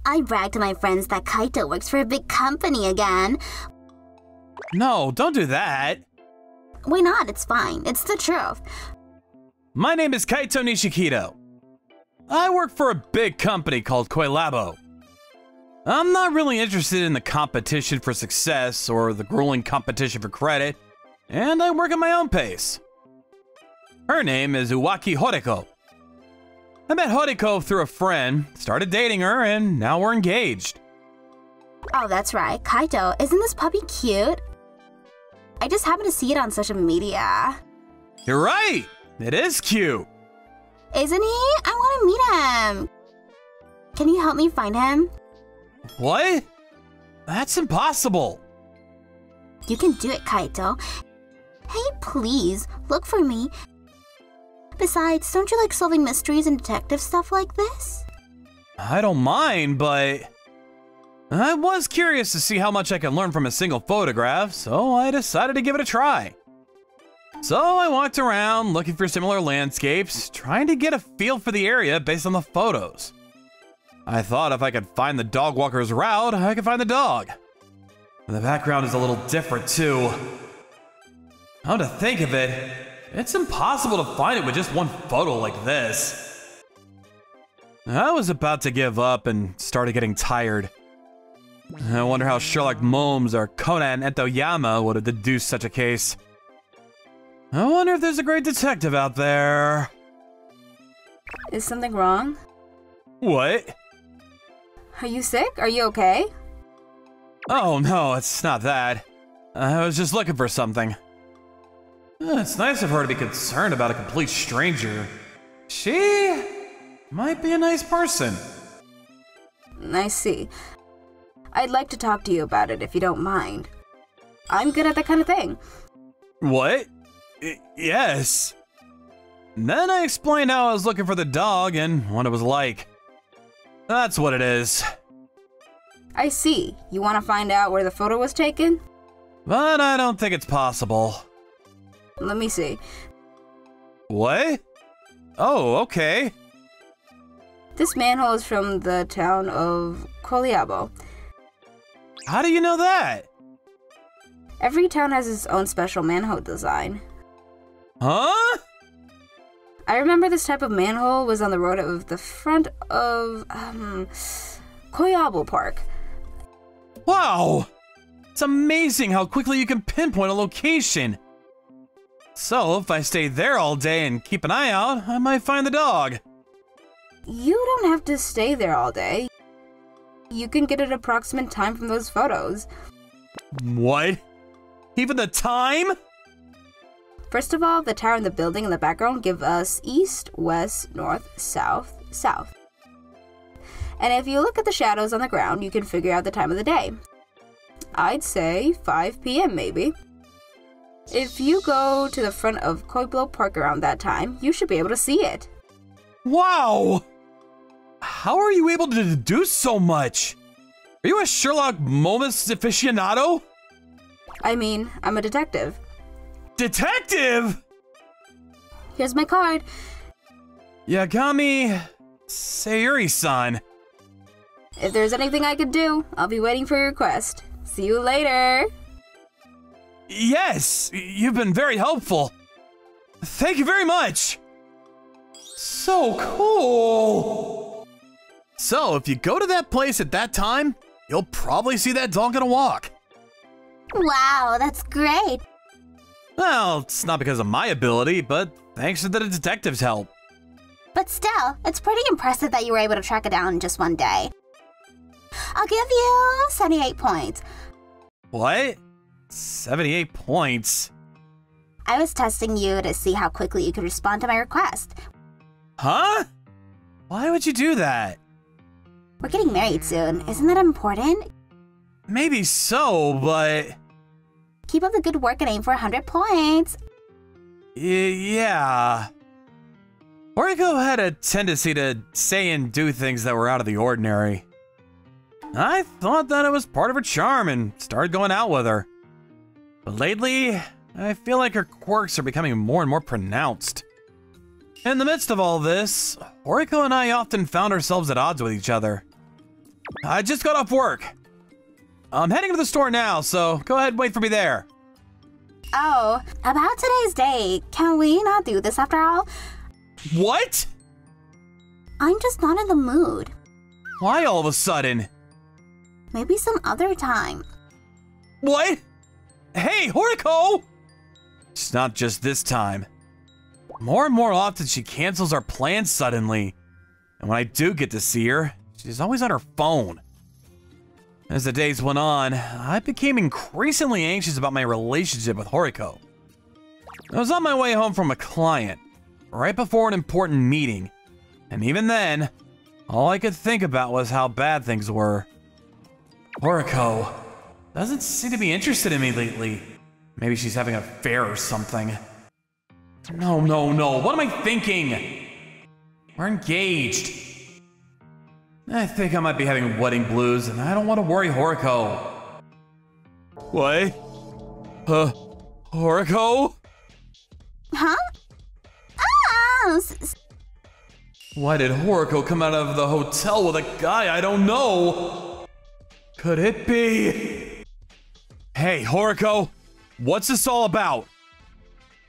I bragged to my friends that Kaito works for a big company again. No, don't do that. Why not? It's fine. It's the truth. My name is Kaito Nishikito. I work for a big company called Koilabo. I'm not really interested in the competition for success or the grueling competition for credit, and I work at my own pace. Her name is Uwaki Horiko. I met Horiko through a friend, started dating her, and now we're engaged. Oh, that's right. Kaito, isn't this puppy cute? I just happened to see it on social media. You're right! It is cute! Isn't he? I want to meet him. Can you help me find him? What? That's impossible. You can do it, Kaito. Hey, please, look for me. Besides, don't you like solving mysteries and detective stuff like this? I don't mind, but I was curious to see how much I can learn from a single photograph, so I decided to give it a try. So I walked around looking for similar landscapes, trying to get a feel for the area based on the photos. I thought if I could find the dog walker's route, I could find the dog. The background is a little different too. Now to think of it, it's impossible to find it with just one photo like this. I was about to give up and started getting tired. I wonder how Sherlock Holmes or Conan Entoyama would have deduced such a case. I wonder if there's a great detective out there. Is something wrong? What? Are you sick? Are you okay? Oh no, it's not that. I was just looking for something. It's nice of her to be concerned about a complete stranger. She might be a nice person. I see. I'd like to talk to you about it if you don't mind. I'm good at that kind of thing. What? Yes. Then I explained how I was looking for the dog and what it was like. That's what it is. I see. You want to find out where the photo was taken? But I don't think it's possible. Let me see. What? Oh, okay. This manhole is from the town of Koilabo. How do you know that? Every town has its own special manhole design. Huh? I remember this type of manhole was on the road of the front of, Koilabo Park. Wow! It's amazing how quickly you can pinpoint a location. So, if I stay there all day and keep an eye out, I might find the dog. You don't have to stay there all day. You can get an approximate time from those photos. What? Even the time? First of all, the tower and the building in the background give us east, west, north, south, south. And if you look at the shadows on the ground, you can figure out the time of the day. I'd say 5 p.m. maybe. If you go to the front of Koilabo Park around that time, you should be able to see it. Wow! How are you able to deduce so much? Are you a Sherlock Holmes aficionado? I mean, I'm a detective. Detective? Here's my card. Yagami Sayuri-san. If there's anything I could do, I'll be waiting for your request. See you later. Yes, you've been very helpful. Thank you very much. So cool. So, if you go to that place at that time, you'll probably see that dog on a walk. Wow, that's great. Well, it's not because of my ability, but thanks to the detective's help. But still, it's pretty impressive that you were able to track it down in just one day. I'll give you 78 points. What? 78 points? I was testing you to see how quickly you could respond to my request. Huh? Why would you do that? We're getting married soon. Isn't that important? Maybe so, but... Keep up the good work and aim for 100 points. Yeah. Oriko had a tendency to say and do things that were out of the ordinary. I thought that it was part of her charm and started going out with her. But lately, I feel like her quirks are becoming more and more pronounced. In the midst of all this, Oriko and I often found ourselves at odds with each other. I just got off work. I'm heading to the store now, so go ahead and wait for me there. Oh, about today's date, can we not do this after all? What? I'm just not in the mood. Why all of a sudden? Maybe some other time. What? Hey, Horiko! It's not just this time. More and more often, she cancels our plans suddenly. And when I do get to see her, she's always on her phone. As the days went on, I became increasingly anxious about my relationship with Horiko. I was on my way home from a client, right before an important meeting, and even then, all I could think about was how bad things were. Horiko doesn't seem to be interested in me lately. Maybe she's having an affair or something. No, what am I thinking? We're engaged. I think I might be having wedding blues, and I don't want to worry Horiko. What? Horiko? Huh? Ah! Why did Horiko come out of the hotel with a guy I don't know? Could it be? Hey, Horiko, what's this all about?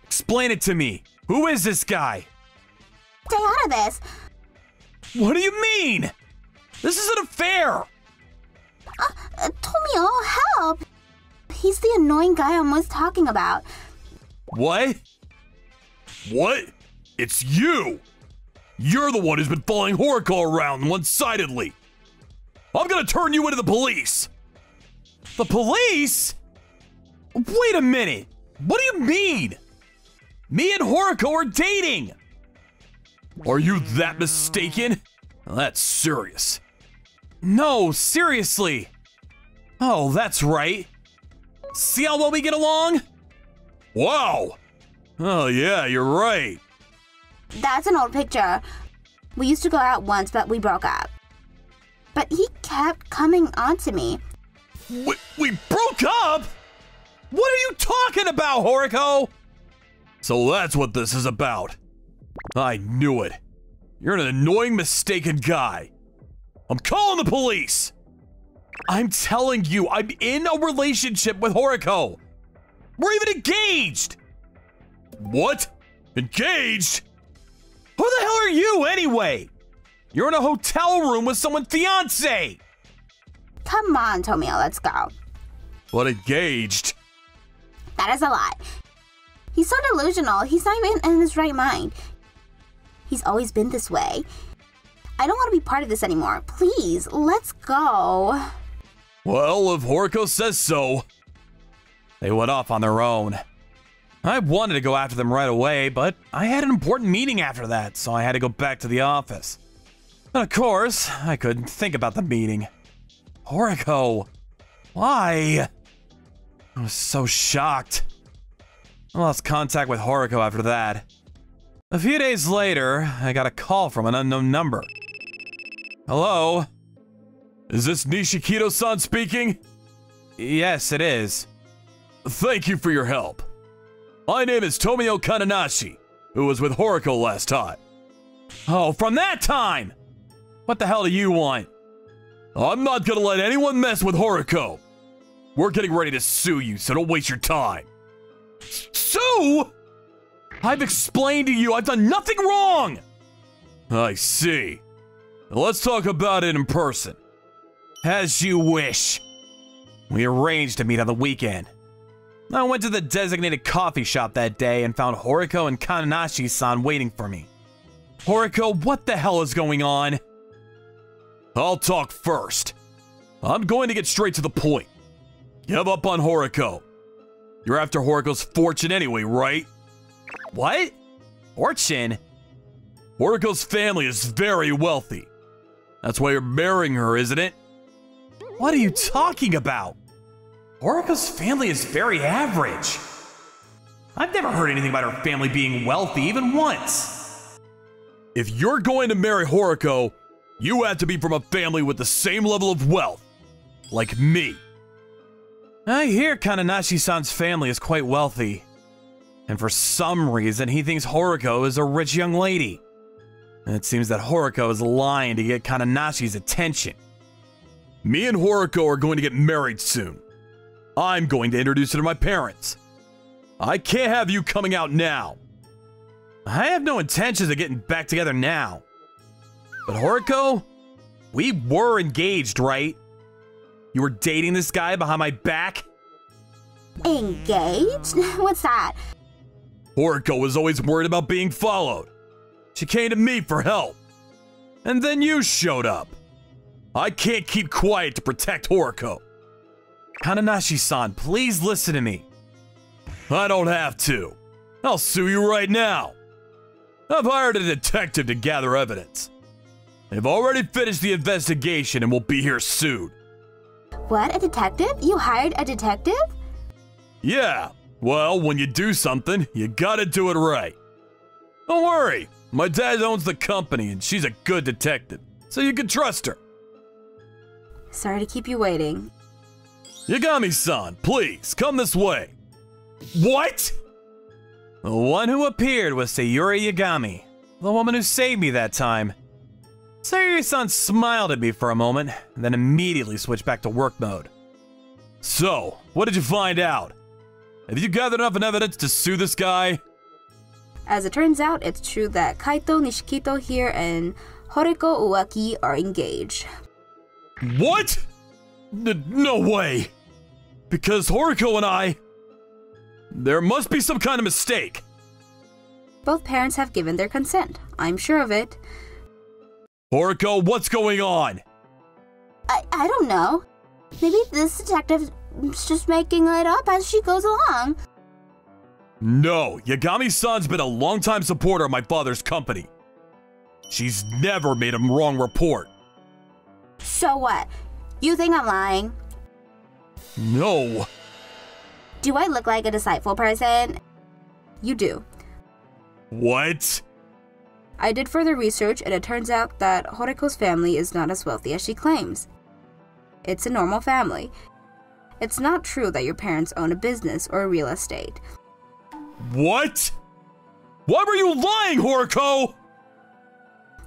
Explain it to me. Who is this guy? Stay out of this. What do you mean? This is an affair! Tomio, help! He's the annoying guy I'm always talking about. What? What? It's you! You're the one who's been following Horiko around one-sidedly. I'm gonna turn you into the police! The police? Wait a minute! What do you mean? Me and Horiko are dating! Are you that mistaken? That's serious. No, seriously. Oh, that's right. See how well we get along? Wow. Oh yeah, you're right. That's an old picture. We used to go out once, but we broke up. But he kept coming on to me. We broke up? What are you talking about, Horiko? So that's what this is about. I knew it. You're an annoying, mistaken guy. I'm calling the police! I'm telling you, I'm in a relationship with Horiko. We're even engaged! What? Engaged? Who the hell are you, anyway? You're in a hotel room with someone's fiancé! Come on, Tomio, let's go. But engaged? That is a lie. He's so delusional, he's not even in his right mind. He's always been this way. I don't want to be part of this anymore. Please, let's go. Well, if Horiko says so. They went off on their own. I wanted to go after them right away, but I had an important meeting after that, so I had to go back to the office. And of course, I couldn't think about the meeting. Horiko, why? I was so shocked. I lost contact with Horiko after that. A few days later, I got a call from an unknown number. Hello? Is this Nishikito-san speaking? Yes, it is. Thank you for your help. My name is Tomio Kananashi, who was with Horiko last time. Oh, from that time! What the hell do you want? I'm not gonna let anyone mess with Horiko. We're getting ready to sue you, so don't waste your time. Sue? I've explained to you I've done nothing wrong! I see. Now let's talk about it in person. As you wish. We arranged to meet on the weekend. I went to the designated coffee shop that day and found Horiko and Kananashi-san waiting for me. Horiko, what the hell is going on? I'll talk first. I'm going to get straight to the point. Give up on Horiko. You're after Horiko's fortune anyway, right? What? Fortune? Horiko's family is very wealthy. That's why you're marrying her, isn't it? What are you talking about? Horiko's family is very average. I've never heard anything about her family being wealthy, even once. If you're going to marry Horiko, you have to be from a family with the same level of wealth. Like me. I hear Kananashi-san's family is quite wealthy. And for some reason, he thinks Horiko is a rich young lady. And it seems that Horiko is lying to get Kananashi's attention. Me and Horiko are going to get married soon. I'm going to introduce her to my parents. I can't have you coming out now. I have no intentions of getting back together now. But Horiko, we were engaged, right? You were dating this guy behind my back? Engaged? What's that? Horiko was always worried about being followed. She came to me for help. And then you showed up. I can't keep quiet to protect Horiko. Kananashi-san, please listen to me. I don't have to. I'll sue you right now. I've hired a detective to gather evidence. They've already finished the investigation and will be here soon. What, a detective? You hired a detective? Yeah, well, when you do something, you gotta do it right. Don't worry, my dad owns the company and she's a good detective, so you can trust her. Sorry to keep you waiting. Yagami-san, please, come this way. What? The one who appeared was Sayuri Yagami, the woman who saved me that time. Sayuri-san smiled at me for a moment, and then immediately switched back to work mode. So, what did you find out? Have you gathered enough evidence to sue this guy? As it turns out, it's true that Kaito Nishikito here and Horiko Uwaki are engaged. What? No way. Because Horiko and I... There must be some kind of mistake. Both parents have given their consent. I'm sure of it. Horiko, what's going on? I don't know. Maybe this detective's just making it up as she goes along. No, Yagami-san's been a longtime supporter of my father's company. She's never made a wrong report. So what? You think I'm lying? No. Do I look like a deceitful person? You do. What? I did further research and it turns out that Horiko's family is not as wealthy as she claims. It's a normal family. It's not true that your parents own a business or real estate. What? Why were you lying, Horiko?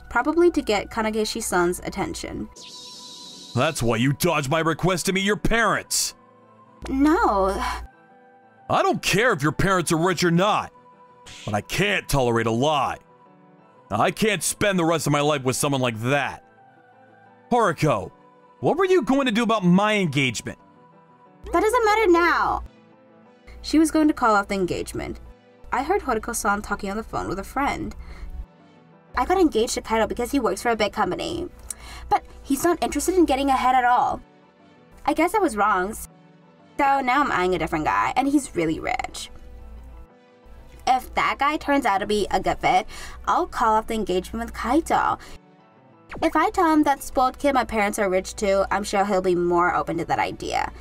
Probably to get Kanageshi-san's attention. That's why you dodged my request to meet your parents. No. I don't care if your parents are rich or not, but I can't tolerate a lie. I can't spend the rest of my life with someone like that. Horiko, what were you going to do about my engagement? That doesn't matter now. She was going to call off the engagement. I heard Horiko-san talking on the phone with a friend. I got engaged to Kaito because he works for a big company. But he's not interested in getting ahead at all. I guess I was wrong. So now I'm eyeing a different guy, and he's really rich. If that guy turns out to be a good fit, I'll call off the engagement with Kaito. If I tell him that spoiled kid my parents are rich too, I'm sure he'll be more open to that idea.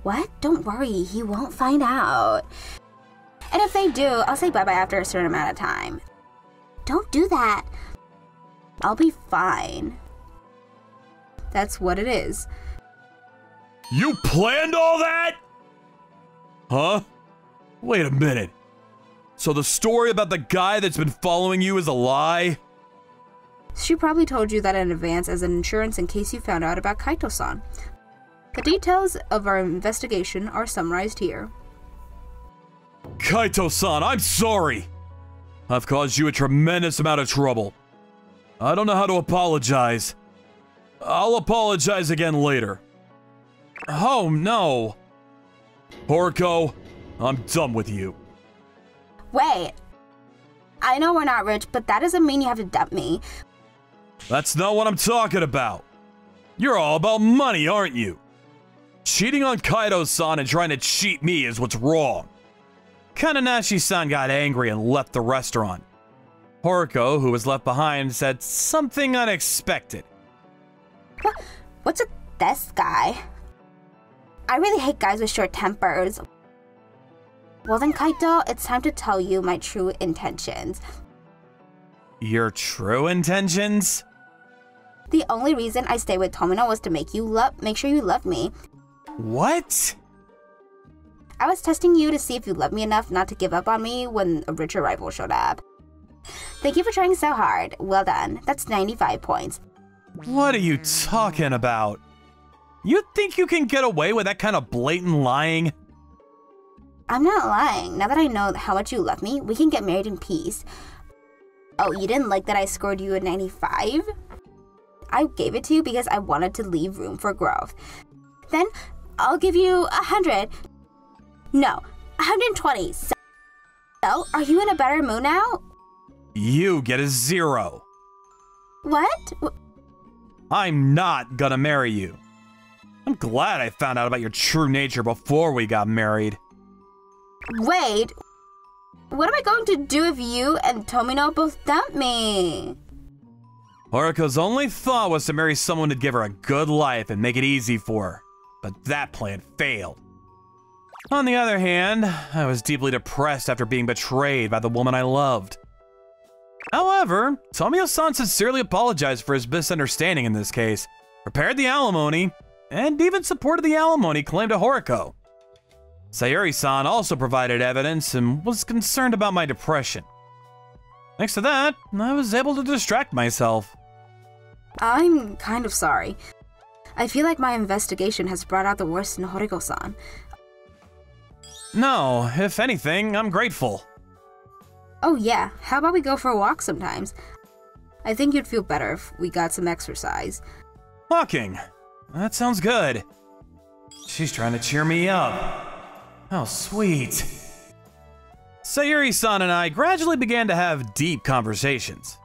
What? Don't worry, he won't find out. And if they do, I'll say bye-bye after a certain amount of time. Don't do that. I'll be fine. That's what it is. You planned all that? Huh? Wait a minute. So the story about the guy that's been following you is a lie? She probably told you that in advance as an insurance in case you found out about Kaito-san. The details of our investigation are summarized here. Kaito-san, I'm sorry. I've caused you a tremendous amount of trouble. I don't know how to apologize. I'll apologize again later. Oh no. Horiko, I'm done with you. Wait. I know we're not rich, but that doesn't mean you have to dump me. That's not what I'm talking about. You're all about money, aren't you? Cheating on Kaito-san and trying to cheat me is what's wrong. Kananashi-san got angry and left the restaurant. Horiko, who was left behind, said something unexpected. What's with this guy? I really hate guys with short tempers. Well then, Kaito, it's time to tell you my true intentions. Your true intentions? The only reason I stayed with Tomino was to make sure you love me. What? I was testing you to see if you loved me enough not to give up on me when a richer rival showed up. Thank you for trying so hard. Well done. That's 95 points. What are you talking about? You think you can get away with that kind of blatant lying? I'm not lying. Now that I know how much you love me, we can get married in peace. Oh, you didn't like that I scored you a 95? I gave it to you because I wanted to leave room for growth. Then I'll give you 100. No, 120. So, are you in a better mood now? You get a 0. What? I'm not gonna marry you. I'm glad I found out about your true nature before we got married. Wait. What am I going to do if you and Tomino both dump me? Haruko's only thought was to marry someone who'd give her a good life and make it easy for her. But that plan failed. On the other hand, I was deeply depressed after being betrayed by the woman I loved. However, Tomio-san sincerely apologized for his misunderstanding in this case, prepared the alimony, and even supported the alimony claim to Haruko. Sayuri-san also provided evidence and was concerned about my depression. Thanks to that, I was able to distract myself. I'm kind of sorry. I feel like my investigation has brought out the worst in Haruko-san. No, if anything, I'm grateful. Oh yeah, how about we go for a walk sometimes? I think you'd feel better if we got some exercise. Walking? That sounds good. She's trying to cheer me up. How sweet. Sayuri-san and I gradually began to have deep conversations.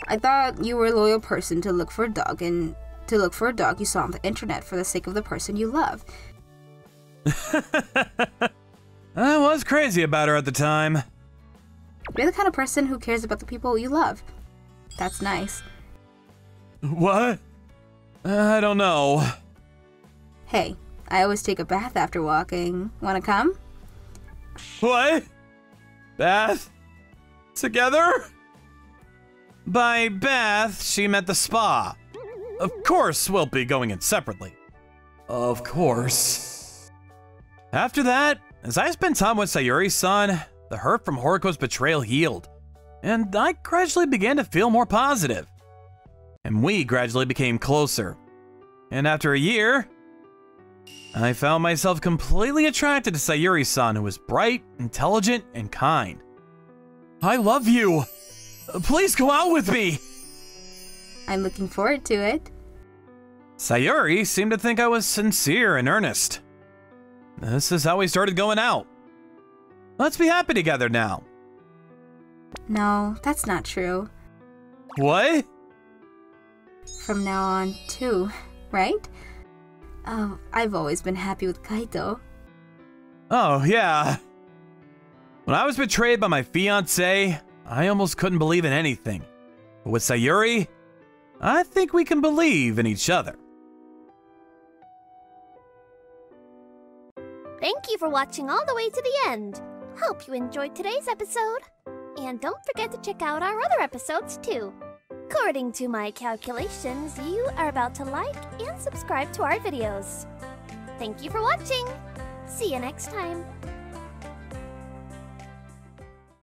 I thought you were a loyal person to look for a dog, and to look for a dog you saw on the internet for the sake of the person you love. I was crazy about her at the time. You're the kind of person who cares about the people you love. That's nice. What? I don't know. Hey, I always take a bath after walking. Wanna come? What? Bath? Together? By bath, she meant the spa. Of course, we'll be going in separately. Of course. After that, as I spent time with Sayuri-san, the hurt from Haruko's betrayal healed, and I gradually began to feel more positive. And we gradually became closer. And after a year, I found myself completely attracted to Sayuri-san, who was bright, intelligent, and kind. I love you! Please go out with me! I'm looking forward to it. Sayuri seemed to think I was sincere and earnest. This is how we started going out. Let's be happy together now. No, that's not true. What? From now on, too, right? Oh, I've always been happy with Kaito. Oh, yeah. When I was betrayed by my fiancé, I almost couldn't believe in anything. But with Sayuri, I think we can believe in each other. Thank you for watching all the way to the end. Hope you enjoyed today's episode. And don't forget to check out our other episodes too. According to my calculations, you are about to like and subscribe to our videos. Thank you for watching. See you next time.